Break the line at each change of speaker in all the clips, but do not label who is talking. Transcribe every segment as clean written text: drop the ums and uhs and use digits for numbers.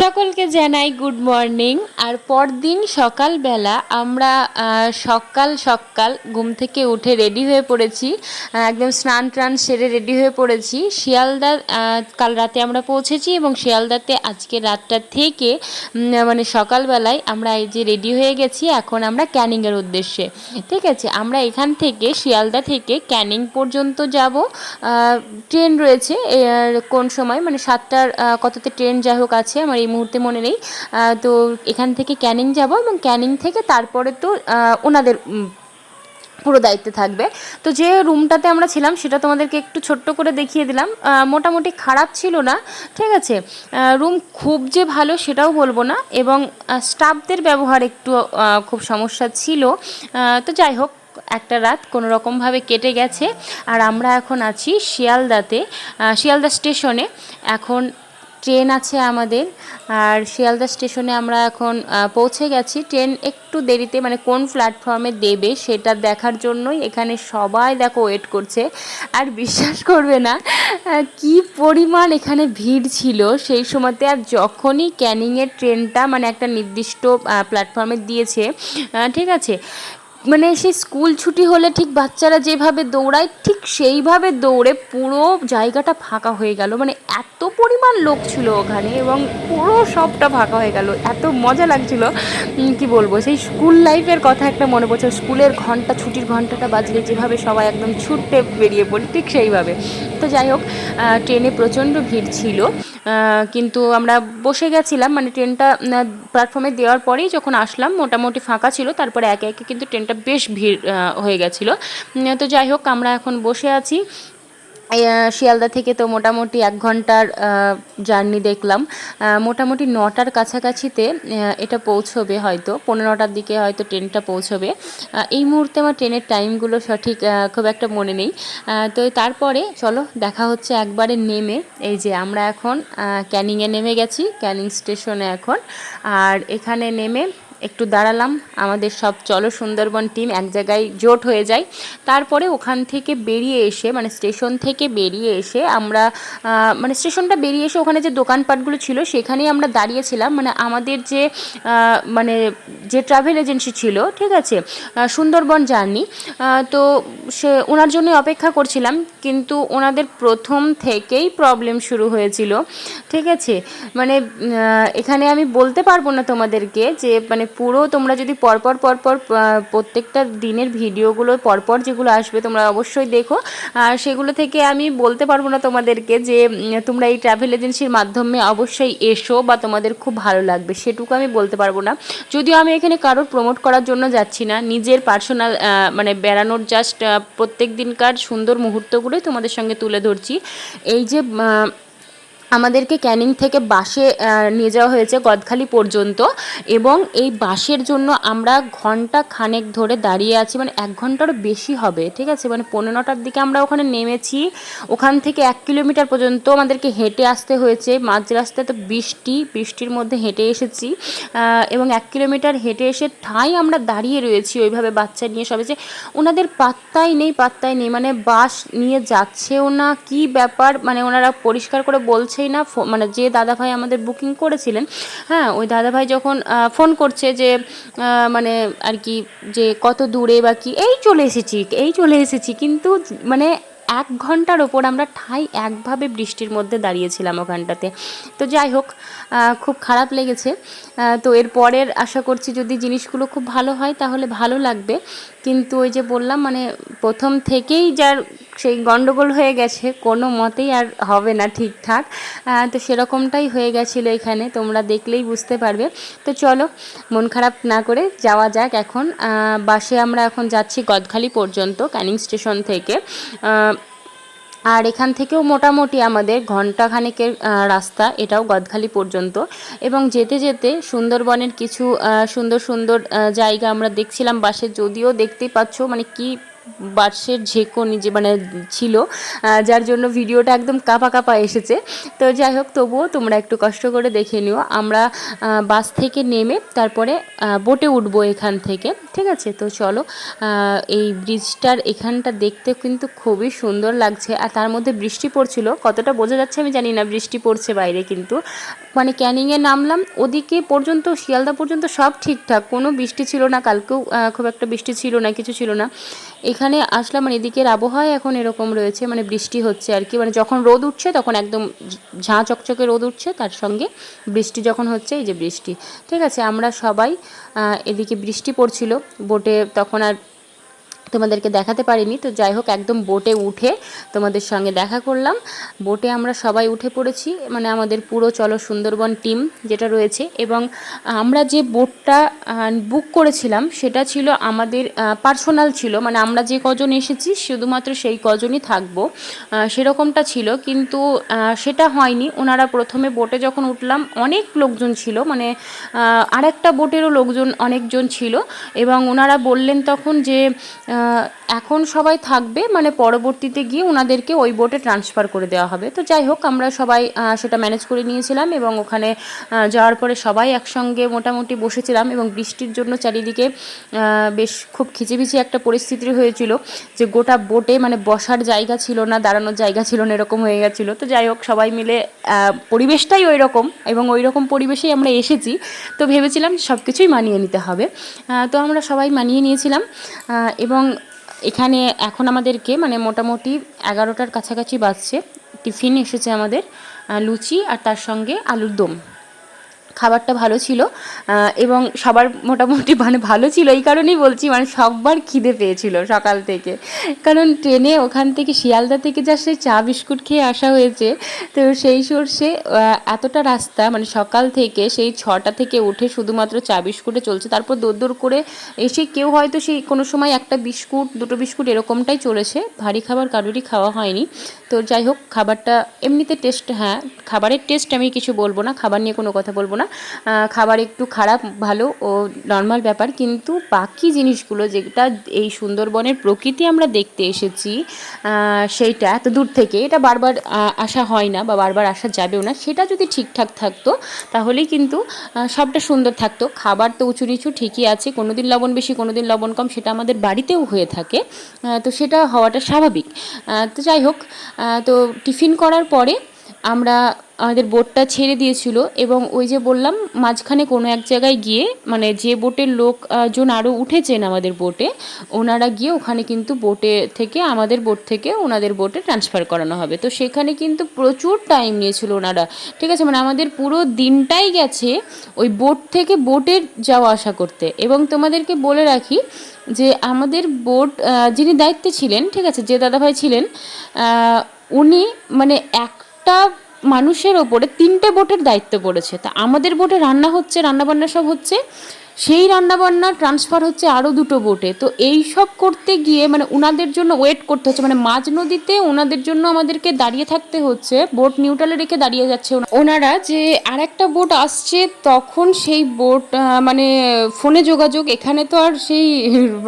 সকলকে জানাই good morning. আর পরদিন সকালবেলা আমরা সকাল সকাল ঘুম থেকে উঠে রেডি হয়ে পড়েছি, একদম স্নান টান সেরে রেডি হয়ে পড়েছি। শিয়ালদা কাল রাতে আমরা পৌঁছেছি এবং শিয়ালদাতে আজকে রাতটা থেকে মানে সকালবেলায় আমরা এই যে রেডি হয়ে গেছি। এখন আমরা ক্যানিংয়ের উদ্দেশ্যে, ঠিক আছে। আমরা এখান থেকে শিয়ালদা থেকে ক্যানিং পর্যন্ত যাব। ট্রেন রয়েছে কোন সময় মানে 7টার কততে ট্রেন যাই হোক আছে, আমার এই মুহূর্তে মনে নেই। তো এখান থেকে ক্যানিং যাব এবং ক্যানিং থেকে তারপরে তো ওনাদের পুরো দায়িত্বে থাকবে। তো যে রুমটাতে আমরা ছিলাম সেটা তোমাদেরকে একটু ছোট্ট করে দেখিয়ে দিলাম। মোটামুটি খারাপ ছিল না, ঠিক আছে। রুম খুব যে ভালো সেটাও বলবো না, এবং স্টাফদের ব্যবহার একটু খুব সমস্যা ছিল। তো যাই হোক, একটা রাত কোনো রকমভাবে কেটে গেছে। আর আমরা এখন আছি শিয়ালদাতে, শিয়ালদা স্টেশনে। এখন ট্রেন আছে আমাদের, আর শিয়ালদা স্টেশনে আমরা এখন পৌঁছে গেছি। ট্রেন একটু দেরিতে, মানে কোন প্ল্যাটফর্মে দেবে সেটা দেখার জন্যই এখানে সবাই দেখো ওয়েট করছে। আর বিশ্বাস করবে না কি পরিমাণ এখানে ভিড় ছিল সেই সময়তে। আর যখনই ক্যানিংয়ের ট্রেনটা মানে একটা নির্দিষ্ট প্ল্যাটফর্মে দিয়েছে, ঠিক আছে, মানে সেই স্কুল ছুটি হলে ঠিক বাচ্চারা যেভাবে দৌড়ায় ঠিক সেইভাবে দৌড়ে পুরো জায়গাটা ফাঁকা হয়ে গেল। মানে এত পরিমাণ লোক ছিল ওখানে এবং পুরো সবটা ফাঁকা হয়ে গেল, এত মজা লাগছিল কি বলবো। সেই স্কুল লাইফের কথা একটা মনে পড়ছে, স্কুলের ঘন্টা, ছুটির ঘন্টাটা বাজলে যেভাবে সবাই একদম ছুটতে বেরিয়ে পড়ি ঠিক সেইভাবে। তো যাই হোক, ট্রেনে প্রচণ্ড ভিড় ছিল, কিন্তু আমরা বসে গেছিলাম। মানে ট্রেনটা প্ল্যাটফর্মে দেওয়ার পরেই যখন আসলাম মোটামুটি ফাঁকা ছিল, তারপরে একে একে কিন্তু ট্রেনটা বেশ ভিড় হয়ে গেছিলো। তো যাই হোক, আমরা এখন বসে আছি। শিয়ালদা থেকে তো মোটামুটি 1 ঘন্টার জার্নি দেখলাম। মোটামুটি 9টার কাছাকাছিতে এটা পৌঁছবে, হয়তো 15টার দিকে হয়তো ট্রেনটা পৌঁছবে। এই মুহূর্তে আমার ট্রেনের টাইমগুলো সঠিক খুব একটা মনে নেই। তো তারপরে চলো দেখা হচ্ছে একবারে নেমে। এই যে আমরা এখন ক্যানিংয়ে নেমে গেছি, ক্যানিং স্টেশনে এখন। আর এখানে নেমে একটু দাঁড়ালাম, আমাদের সব চলো সুন্দরবন টিম এক জায়গায় জোট হয়ে যায়। তারপরে ওখান থেকে বেরিয়ে এসে, মানে স্টেশন থেকে বেরিয়ে এসে আমরা মানে স্টেশনটা বেরিয়ে এসে ওখানে যে দোকানপাটগুলো ছিল সেখানেই আমরা দাঁড়িয়েছিলাম। মানে আমাদের যে মানে যে ট্রাভেল এজেন্সি ছিল, ঠিক আছে, সুন্দরবন জার্নি, তো সে ওনার জন্য অপেক্ষা করছিলাম। কিন্তু ওনাদের প্রথম থেকেই প্রবলেম শুরু হয়েছিল, ঠিক আছে। মানে এখানে আমি বলতে পারবো না তোমাদেরকে যে মানে পুরো তোমরা যদি পরপর প্রত্যেকটা দিনের ভিডিওগুলো পরপর যেগুলো আসবে তোমরা অবশ্যই দেখো। আর সেগুলো থেকে আমি বলতে পারবো না তোমাদেরকে যে তোমরা এই ট্রাভেল এজেন্সির মাধ্যমে অবশ্যই এসো বা তোমাদের খুব ভালো লাগবে, সেটুকু আমি বলতে পারবো না। যদিও আমি এখানে কারোর প্রমোট করার জন্য যাচ্ছি না, নিজের পার্সোনাল মানে বেড়ানোর জাস্ট প্রত্যেক দিনকার সুন্দর মুহূর্তগুলোই তোমাদের সঙ্গে তুলে ধরছি। এই যে আমাদেরকে ক্যানিং থেকে বাসে নিয়ে যাওয়া হয়েছে গদখালি পর্যন্ত, এবং এই বাসের জন্য আমরা ঘন্টা খানেক ধরে দাঁড়িয়ে আছি, মানে 1 ঘন্টারও বেশি হবে, ঠিক আছে। মানে 15টার দিকে আমরা ওখানে নেমেছি, ওখান থেকে 1 কিলোমিটার পর্যন্ত আমাদেরকে হেঁটে আসতে হয়েছে। মাঝ রাস্তায় তো বৃষ্টির মধ্যে হেঁটে এসেছি, এবং 1 কিলোমিটার হেঁটে এসে ঠাঁই আমরা দাঁড়িয়ে রয়েছি ওইভাবে বাচ্চা নিয়ে। সবে যে ওনাদের পাত্তাই নেই, মানে বাস নিয়ে যাচ্ছেও না, কি ব্যাপার, মানে ওনারা পরিষ্কার করে বলছেই না। মানে যে দাদাভাই আমাদের বুকিং করেছিলেন, হ্যাঁ, ওই দাদাভাই যখন ফোন করছে যে মানে আর কি যে কত দূরে বা কি, এই চলে এসেছি, কিন্তু মানে 1 ঘন্টার ওপর আমরা ঠাই একভাবে বৃষ্টির মধ্যে দাঁড়িয়েছিলাম ওখানটাতে। তো যাই হোক, খুব খারাপ লেগেছে। তো এর পরের আশা করছি যদি জিনিসগুলো খুব ভালো হয় তাহলে ভালো লাগবে। কিন্তু ওই যে বললাম, মানে প্রথম থেকেই যার সেই গন্ডগোল হয়ে গেছে, কোনো মতেই আর হবে না ঠিকঠাক। তো সেরকমটাই হয়ে গেছিলো এখানে, তোমরা দেখলেই বুঝতে পারবে। তো চলো মন খারাপ না করে যাওয়া যাক এখন। বাসে আমরা এখন যাচ্ছি গদখালি পর্যন্ত ক্যানিং স্টেশন থেকে। আর এখান থেকেও মোটামুটি আমাদের ঘন্টাখানেকের রাস্তা, এটাও গদখালি পর্যন্ত। এবং যেতে যেতে সুন্দরবনের কিছু সুন্দর সুন্দর জায়গা আমরা দেখছিলাম বাসে, যদিও দেখতেই পাচ্ছ মানে কি বার্ষের ঝেঁকুনি যে মানে ছিল, যার জন্য ভিডিওটা একদম কাঁপা কাঁপা এসেছে। তো যাই হোক, তবুও তোমরা একটু কষ্ট করে দেখে নিও। আমরা বাস থেকে নেমে তারপরে বোটে উঠবো এখান থেকে, ঠিক আছে? তো চলো, এই ব্রিজটার এখানটা দেখতে কিন্তু খুবই সুন্দর লাগছে। আর তার মধ্যে বৃষ্টি পড়ছিল, কতটা বোঝা যাচ্ছে আমি জানি না, বৃষ্টি পড়ছে বাইরে, কিন্তু মানে ক্যানিংয়ে নামলাম, ওদিকে পর্যন্ত শিয়ালদা পর্যন্ত সব ঠিকঠাক, কোনো বৃষ্টি ছিল না। কালকেও খুব একটা বৃষ্টি ছিল না, কিছু ছিল না। এখানে আসলাম, মানে এদিকের আবহাওয়া এখন এরকম রয়েছে, মানে বৃষ্টি হচ্ছে আর কি। মানে যখন রোদ উঠছে তখন একদম ঝাঁ চকচকে রোদ উঠছে, তার সঙ্গে বৃষ্টি যখন হচ্ছে, এই যে বৃষ্টি, ঠিক আছে? আমরা সবাই এদিকে বৃষ্টি পড়ছিল বোটে, তখন আর তোমাদেরকে দেখাতে পারিনি। তো যাই হোক, একদম বোটে উঠে তোমাদের সঙ্গে দেখা করলাম। বোটে আমরা সবাই উঠে পড়েছি, মানে আমাদের পুরো চলো সুন্দরবন টিম যেটা রয়েছে। এবং আমরা যে বোটটা বুক করেছিলাম সেটা ছিল আমাদের পার্সোনাল ছিল, মানে আমরা যে কজন এসেছি শুধুমাত্র সেই কজনই থাকবো, সেরকমটা ছিল। কিন্তু সেটা হয়নি। ওনারা প্রথমে বোটে যখন উঠলাম অনেক লোকজন ছিল, মানে আরেকটা বোটেরও লোকজন অনেকজন ছিল, এবং ওনারা বললেন তখন যে এখন সবাই থাকবে, মানে পরবর্তীতে গিয়ে ওনাদেরকে ওই বোটে ট্রান্সফার করে দেওয়া হবে। তো যাই হোক, আমরা সবাই সেটা ম্যানেজ করে নিয়েছিলাম, এবং ওখানে যাওয়ার পরে সবাই একসঙ্গে মোটামুটি বসেছিলাম। এবং বৃষ্টির জন্য চারিদিকে বেশ খুব খিচিবিচি একটা পরিস্থিতি হয়েছিল, যে গোটা বোটে মানে বসার জায়গা ছিল না, দাঁড়ানোর জায়গা ছিল না, এরকম হয়ে গেছিলো। তো যাই হোক, সবাই মিলে পরিবেশটাই ওই রকম, এবং ওই রকম পরিবেশেই আমরা এসেছি। তো ভেবেছিলাম সব কিছুই মানিয়ে নিতে হবে। তো আমরা সবাই মানিয়ে নিয়েছিলাম। এবং এখানে এখন আমাদেরকে মানে মোটামুটি 11টার কাছাকাছি বাজছে। টিফিন এসেছে আমাদের, লুচি আর তার সঙ্গে আলুর দম। খাবারটা ভালো ছিল, এবং সবার মোটামুটি মানে ভালো ছিল, এই কারণেই বলছি, মানে সবার খিদে পেয়েছিল সকাল থেকে। কারণ ট্রেনে ওখান থেকে শিয়ালদা থেকে যা সেই চা বিস্কুট খেয়ে আসা হয়েছে, তো সেই সর্ষে এতটা রাস্তা মানে সকাল থেকে সেই 6টা থেকে উঠে শুধুমাত্র চা বিস্কুটে চলছে। তারপর দৌড় করে এসে কেউ হয়তো সেই কোনো সময় একটা বিস্কুট, দুটো বিস্কুট এরকমটাই চলেছে, ভারী খাবার কারোরই খাওয়া হয়নি। তো যাই হোক, খাবারটা এমনিতে টেস্ট, হ্যাঁ খাবারের টেস্ট আমি কিছু বলবো না, খাবার নিয়ে কোনো কথা বলবো না। খাবার একটু খারাপ ভালো ও নর্মাল ব্যাপার, কিন্তু বাকি জিনিসগুলো যেটা এই সুন্দরবনের প্রকৃতি আমরা দেখতে এসেছি, সেইটা এত দূর থেকে, এটা বারবার আসা হয় না বা বারবার আসা যাবেও না, সেটা যদি ঠিকঠাক থাকতো তাহলেই কিন্তু সবটা সুন্দর থাকতো। খাবার তো উঁচু নিচু ঠিকই আছে, কোনো দিন লবণ বেশি কোনো দিন লবণ কম, সেটা আমাদের বাড়িতেও হয়ে থাকে, তো সেটা হওয়াটা স্বাভাবিক। তো যাই হোক, তো টিফিন করার পরে আমরা আমাদের বোটটা ছেড়ে দিয়েছিল, এবং ওই যে বললাম মাঝখানে কোনো এক জায়গায় গিয়ে, মানে যে বোটের লোকজন আরও উঠেছেন আমাদের বোটে, ওনারা গিয়ে ওখানে কিন্তু বোটে থেকে আমাদের বোট থেকে ওনাদের বোটে ট্রান্সফার করানো হবে। তো সেখানে কিন্তু প্রচুর টাইম নিয়েছিল ওনারা, ঠিক আছে? মানে আমাদের পুরো দিনটাই গেছে ওই বোট থেকে বোটের যাওয়া আসা করতে। এবং তোমাদেরকে বলে রাখি যে আমাদের বোট যিনি দায়িত্বে ছিলেন, ঠিক আছে, যে দাদাভাই ছিলেন, উনি মানে একটা মানুষের ওপরে 3টে বোটের দায়িত্ব পড়েছে। তা আমাদের বোটে রান্না হচ্ছে, রান্নাবান্না সব হচ্ছে, সেই রান্নাবান্না ট্রান্সফার হচ্ছে আরও 2টো বোটে। তো এই সব করতে গিয়ে মানে ওনাদের জন্য ওয়েট করতে হচ্ছে, মানে মাঝ নদীতে ওনাদের জন্য আমাদেরকে দাঁড়িয়ে থাকতে হচ্ছে, বোট নিউট্রালে রেখে দাঁড়িয়ে যাচ্ছে ওনারা, যে আর একটা বোট আসছে তখন সেই বোট মানে ফোনে যোগাযোগ, এখানে তো আর সেই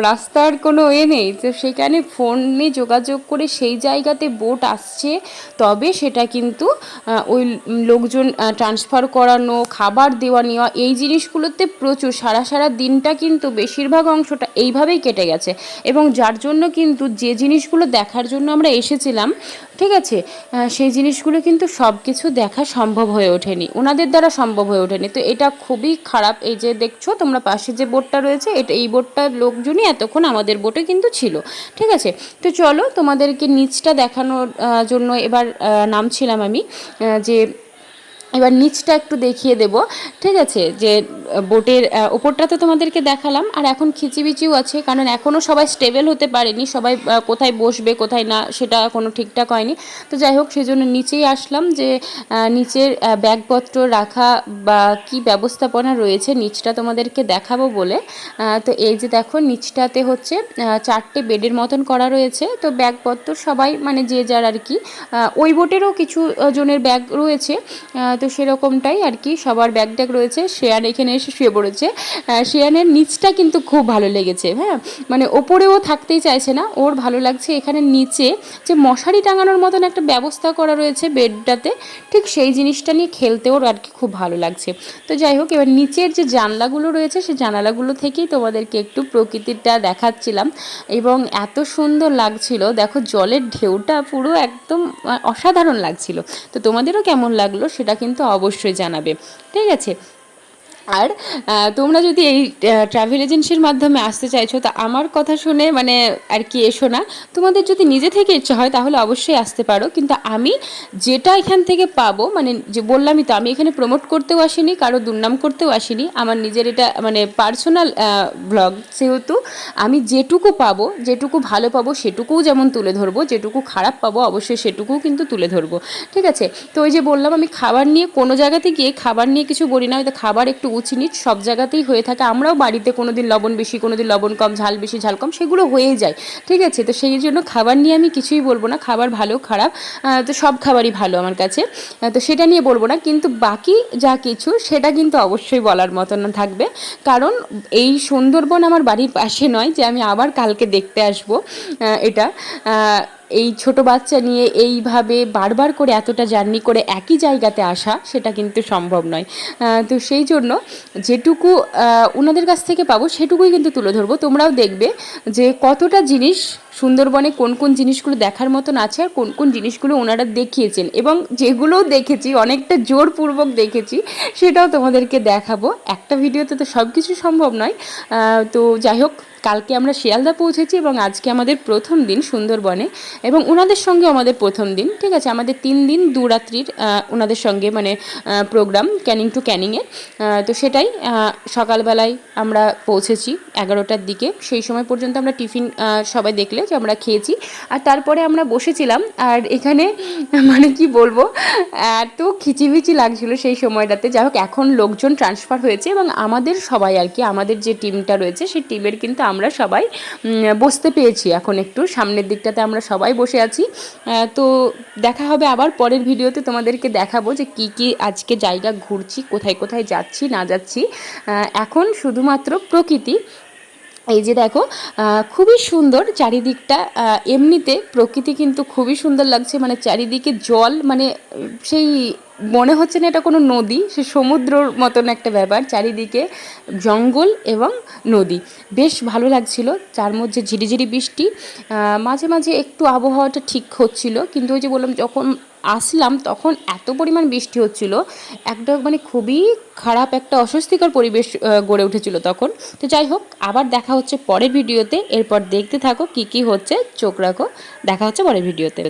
রাস্তার কোনো নেই, তো সেখানে ফোনে যোগাযোগ করে সেই জায়গাতে বোট আসছে, তবে সেটা কিন্তু ওই লোকজন ট্রান্সফার করানো, খাবার দেওয়া নেওয়া, এই জিনিসগুলোতে প্রচুর সারা দিনটা কিন্তু বেশিরভাগ অংশটা এইভাবেই কেটে গেছে। এবং যার জন্য কিন্তু যে জিনিসগুলো দেখার জন্য আমরা এসেছিলাম, ঠিক আছে, সেই জিনিসগুলো কিন্তু সব কিছু দেখা সম্ভব হয়ে ওঠেনি, ওনাদের দ্বারা সম্ভব হয়ে ওঠেনি। তো এটা খুবই খারাপ। এই যে দেখছো তোমরা পাশে যে বোটটা রয়েছে, এই বোটটার লোকজনই এতক্ষণ আমাদের বোটে কিন্তু ছিল, ঠিক আছে? তো চলো, তোমাদেরকে নিচটা দেখানোর জন্য এবার নামছিলাম আমি, যে এবার নিচটা একটু দেখিয়ে দেব, ঠিক আছে? যে বোটের ওপরটা তো তোমাদেরকে দেখালাম, আর এখন খিচিবিচিও আছে, কারণ এখনও সবাই স্টেবল হতে পারেনি, সবাই কোথায় বসবে কোথায় না সেটা কোনো ঠিকঠাক হয়নি। তো যাই হোক, সেই জন্য নিচেই আসলাম, যে নিচের ব্যাগপত্র রাখা বা কী ব্যবস্থাপনা রয়েছে নিচটা তোমাদেরকে দেখাবো বলে। তো এই যে দেখো, নিচটাতে হচ্ছে 4টে বেডের মতন করা রয়েছে। তো ব্যাগপত্র সবাই মানে যে যার আর কি, ওই বোটেরও কিছু জনের ব্যাগ রয়েছে। তো সেরকমটাই আর কি, সবার ব্যাগ ট্যাগ রয়েছে। শ্রেয়ান এখানে এসে শুয়ে পড়েছে। শ্রেয়ানের নিচটা কিন্তু খুব ভালো লেগেছে, হ্যাঁ, মানে ওপরেও থাকতেই চাইছে না, ওর ভালো লাগছে এখানে নিচে যে মশারি টাঙানোর মতন একটা ব্যবস্থা করা রয়েছে বেডটাতে, ঠিক সেই জিনিসটা নিয়ে খেলতে ওর আর কি খুব ভালো লাগছে। তো যাই হোক, এবার নিচের যে জানলাগুলো রয়েছে সেই জানালাগুলো থেকেই তোমাদেরকে একটু প্রকৃতিটা দেখাচ্ছিলাম, এবং এত সুন্দর লাগছিল, দেখো জলের ঢেউটা পুরো একদম অসাধারণ লাগছিল। তো তোমাদেরও কেমন লাগলো সেটা কিন্তু অবশ্যই জানাবে, ঠিক আছে। আর তোমরা যদি এই ট্রাভেল এজেন্সির মাধ্যমে আসতে চাইছো, তা আমার কথা শুনে মানে আর কি এসো না। তোমাদের যদি নিজে থেকে ইচ্ছা হয় তাহলে অবশ্যই আসতে পারো, কিন্তু আমি যেটা এখান থেকে পাবো, মানে যে বললামই তো, আমি এখানে প্রমোট করতেও আসিনি, কারো দুর্নাম করতেও আসিনি, আমার নিজের এটা মানে পার্সোনাল ব্লগ, সেহেতু আমি যেটুকু পাবো, যেটুকু ভালো পাবো সেটুকুও যেমন তুলে ধরবো, যেটুকু খারাপ পাবো অবশ্যই সেটুকুও কিন্তু তুলে ধরবো, ঠিক আছে। তো ওই যে বললাম, আমি খাবার নিয়ে কোনো জায়গাতে গিয়ে খাবার নিয়ে কিছু বলি না, হয়তো খাবার একটু উঁচনিচ সব জায়গাতেই হয়ে থাকে, আমরাও বাড়িতে কোনো দিন লবণ বেশি, কোনো দিন লবণ কম, ঝাল বেশি ঝাল কম, সেগুলো হয়েই যায়, ঠিক আছে। তো সেই জন্য খাবার নিয়ে আমি কিছুই বলবো না, খাবার ভালো খারাপ তো সব খাবারই ভালো আমার কাছে, তো সেটা নিয়ে বলবো না, কিন্তু বাকি যা কিছু সেটা কিন্তু অবশ্যই বলার মতন থাকবে। কারণ এই সুন্দরবন আমার বাড়ির পাশে নয় যে আমি আবার কালকে দেখতে আসবো, এটা এই ছোট বাচ্চা নিয়ে এইভাবে বারবার করে এতটা জার্নি করে একই জায়গাতে আসা সেটা কিন্তু সম্ভব নয়। তো সেই জন্য যেটুকু ওনাদের কাছ থেকে পাবো সেটুকুই কিন্তু তুলে ধরবো। তোমরাও দেখবে যে কতটা জিনিস সুন্দরবনে কোন কোন জিনিসগুলো দেখার মতন আছে, আর কোন কোন জিনিসগুলো ওনারা দেখিয়েছেন, এবং যেগুলোও দেখেছি অনেকটা জোরপূর্বক দেখেছি সেটাও তোমাদেরকে দেখাবো। একটা ভিডিওতে তো সব কিছু সম্ভব নয়। তো যাই হোক, কালকে আমরা শিয়ালদা পৌঁছেছি এবং আজকে আমাদের প্রথম দিন সুন্দরবনে, এবং ওনাদের সঙ্গে আমাদের প্রথম দিন, ঠিক আছে। আমাদের 3 দিন 2 রাত্রির ওনাদের সঙ্গে মানে প্রোগ্রাম ক্যানিং টু ক্যানিংয়ে। তো সেটাই সকালবেলায় আমরা পৌঁছেছি 11টার দিকে, সেই সময় পর্যন্ত আমরা টিফিন সবাই দেখলে যে আমরা খেয়েছি, আর তারপরে আমরা বসেছিলাম। আর এখানে মানে কি বলবো, এত খিচিমিচি লাগছিল সেই সময়টাতে। যাই হোক, এখন লোকজন ট্রান্সফার হয়েছে এবং আমাদের সবাই আর কি, আমাদের যে টিমটা রয়েছে সেই টিমের কিন্তু আমরা সবাই বসতে পেয়েছি, এখন একটু সামনের দিকটাতে আমরা সবাই বসে আছি। তো দেখা হবে আবার পরের ভিডিওতে, তোমাদেরকে দেখাবো যে কি কি আজকে জায়গা ঘুরছি, কোথায় কোথায় যাচ্ছি না যাচ্ছি। এখন শুধুমাত্র প্রকৃতি, এই যে দেখো খুবই সুন্দর চারিদিকটা, এমনিতে প্রকৃতি কিন্তু খুবই সুন্দর লাগছে, মানে চারিদিকে জল, মানে সেই মনে হচ্ছে না এটা কোনো নদী, সে সমুদ্রর মতন একটা ব্যাপার, চারিদিকে জঙ্গল এবং নদী, বেশ ভালো লাগছিল। তার মধ্যে ঝিরিঝিরি বৃষ্টি, মাঝে মাঝে একটু আবহাওয়াটা ঠিক হচ্ছিল, কিন্তু ওই যে বললাম যখন আসলাম তখন এত পরিমাণ বৃষ্টি হচ্ছিল, একটা মানে খুবই খারাপ একটা অস্বস্তিকর পরিবেশ গড়ে উঠেছিল তখন। তো যাই হোক, আবার দেখা হচ্ছে পরের ভিডিওতে, এরপর দেখতে থাকো কি কি হচ্ছে, চোখ রাখো, দেখা হচ্ছে পরের ভিডিওতে।